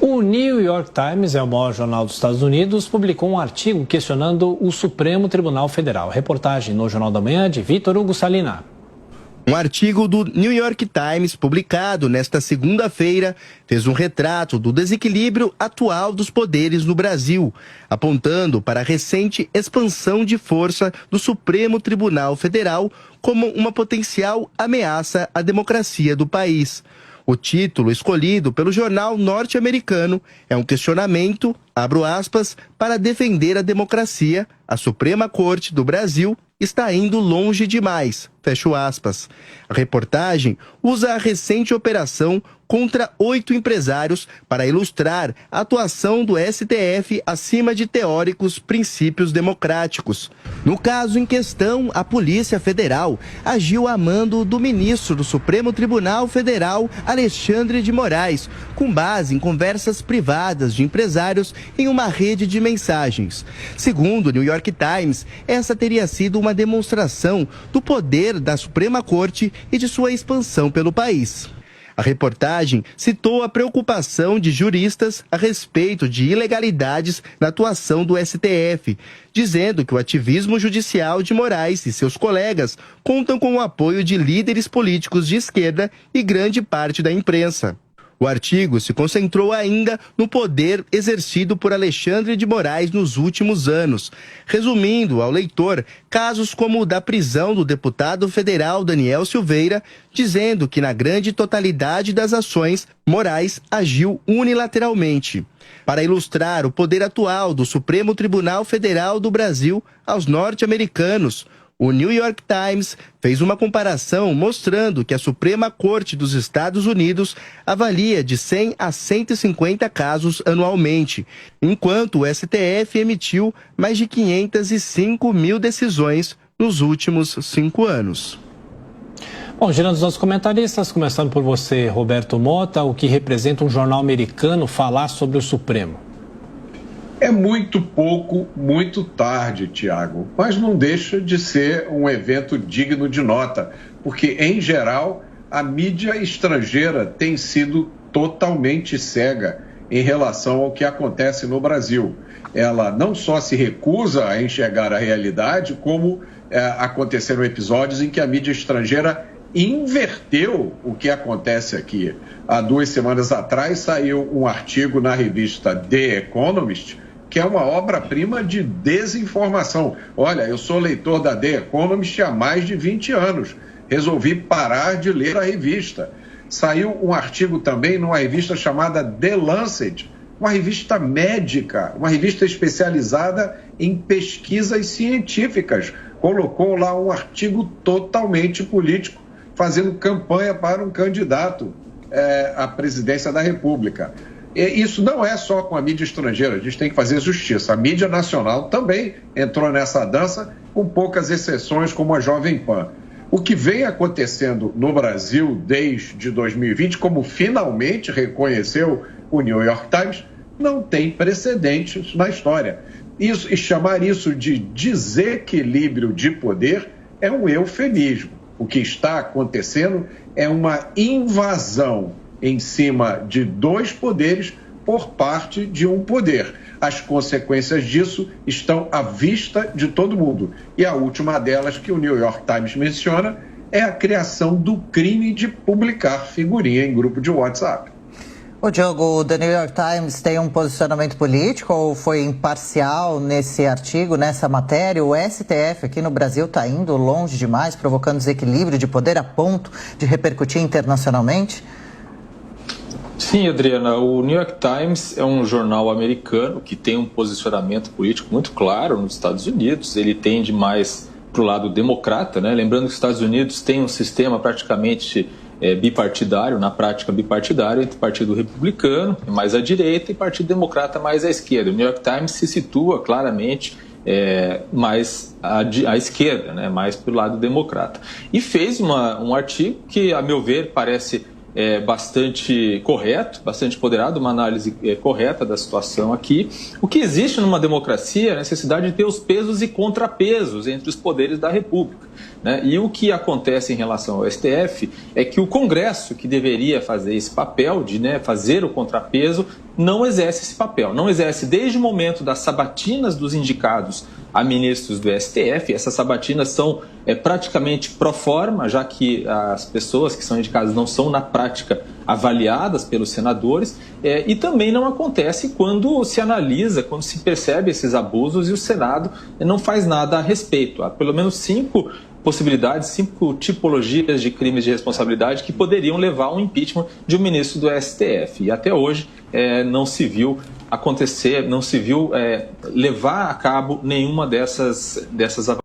O New York Times, é o maior jornal dos Estados Unidos, publicou um artigo questionando o Supremo Tribunal Federal. Reportagem no Jornal da Manhã de Vitor Hugo Salina. Um artigo do New York Times, publicado nesta segunda-feira, fez um retrato do desequilíbrio atual dos poderes no Brasil, apontando para a recente expansão de força do Supremo Tribunal Federal como uma potencial ameaça à democracia do país. O título escolhido pelo jornal norte-americano é um questionamento, abro aspas, para defender a democracia. A Suprema Corte do Brasil está indo longe demais, fecho aspas. A reportagem usa a recente operação contra 8 empresários para ilustrar a atuação do STF acima de teóricos princípios democráticos. No caso em questão, a Polícia Federal agiu a mando do ministro do Supremo Tribunal Federal, Alexandre de Moraes, com base em conversas privadas de empresários em uma rede de mensagens. Segundo o New York Times, essa teria sido uma demonstração do poder da Suprema Corte e de sua expansão pelo país. A reportagem citou a preocupação de juristas a respeito de ilegalidades na atuação do STF, dizendo que o ativismo judicial de Moraes e seus colegas contam com o apoio de líderes políticos de esquerda e grande parte da imprensa. O artigo se concentrou ainda no poder exercido por Alexandre de Moraes nos últimos anos, resumindo ao leitor casos como o da prisão do deputado federal Daniel Silveira, dizendo que na grande totalidade das ações, Moraes agiu unilateralmente. Para ilustrar o poder atual do Supremo Tribunal Federal do Brasil aos norte-americanos, o New York Times fez uma comparação mostrando que a Suprema Corte dos Estados Unidos avalia de 100 a 150 casos anualmente, enquanto o STF emitiu mais de 505 mil decisões nos últimos 5 anos. Bom, girando os nossos comentaristas, começando por você, Roberto Mota, o que representa um jornal americano falar sobre o Supremo? É muito pouco, muito tarde, Tiago, mas não deixa de ser um evento digno de nota, porque, em geral, a mídia estrangeira tem sido totalmente cega em relação ao que acontece no Brasil. Ela não só se recusa a enxergar a realidade, como aconteceram episódios em que a mídia estrangeira inverteu o que acontece aqui. Há 2 semanas atrás saiu um artigo na revista The Economist, que é uma obra-prima de desinformação. Olha, eu sou leitor da The Economist há mais de 20 anos. Resolvi parar de ler a revista. Saiu um artigo também numa revista chamada The Lancet, uma revista médica, uma revista especializada em pesquisas científicas. Colocou lá um artigo totalmente político, fazendo campanha para um candidato à presidência da República. E isso não é só com a mídia estrangeira, a gente tem que fazer justiça. A mídia nacional também entrou nessa dança, com poucas exceções, como a Jovem Pan. O que vem acontecendo no Brasil desde 2020, como finalmente reconheceu o New York Times, não tem precedentes na história. E chamar isso de desequilíbrio de poder é um eufemismo. O que está acontecendo é uma invasão em cima de 2 poderes por parte de um poder. As consequências disso estão à vista de todo mundo. E a última delas, que o New York Times menciona, é a criação do crime de publicar figurinha em grupo de WhatsApp. O Diogo, o The New York Times tem um posicionamento político ou foi imparcial nesse artigo, nessa matéria? O STF aqui no Brasil está indo longe demais, provocando desequilíbrio de poder a ponto de repercutir internacionalmente? Sim, Adriana, o New York Times é um jornal americano que tem um posicionamento político muito claro nos Estados Unidos. Ele tende mais para o lado democrata, né? Lembrando que os Estados Unidos têm um sistema praticamente bipartidário, na prática bipartidário, entre Partido Republicano, mais à direita, e Partido Democrata, mais à esquerda. O New York Times se situa claramente mais à esquerda, né? Mais para o lado democrata. E fez um artigo que, a meu ver, parece bastante correto, bastante ponderado, uma análise correta da situação aqui. O que existe numa democracia é a necessidade de ter os pesos e contrapesos entre os poderes da República, né? E o que acontece em relação ao STF é que o Congresso, que deveria fazer esse papel de, né, fazer o contrapeso, não exerce esse papel. Não exerce desde o momento das sabatinas dos indicados a ministros do STF. Essas sabatinas são praticamente pro forma, já que as pessoas que são indicadas não são, na prática, avaliadas pelos senadores, e também não acontece quando se analisa, quando se percebe esses abusos e o Senado não faz nada a respeito. Há pelo menos 5 possibilidades, 5 tipologias de crimes de responsabilidade que poderiam levar ao impeachment de um ministro do STF. E até hoje não se viu acontecer, não se viu levar a cabo nenhuma dessas avaliações.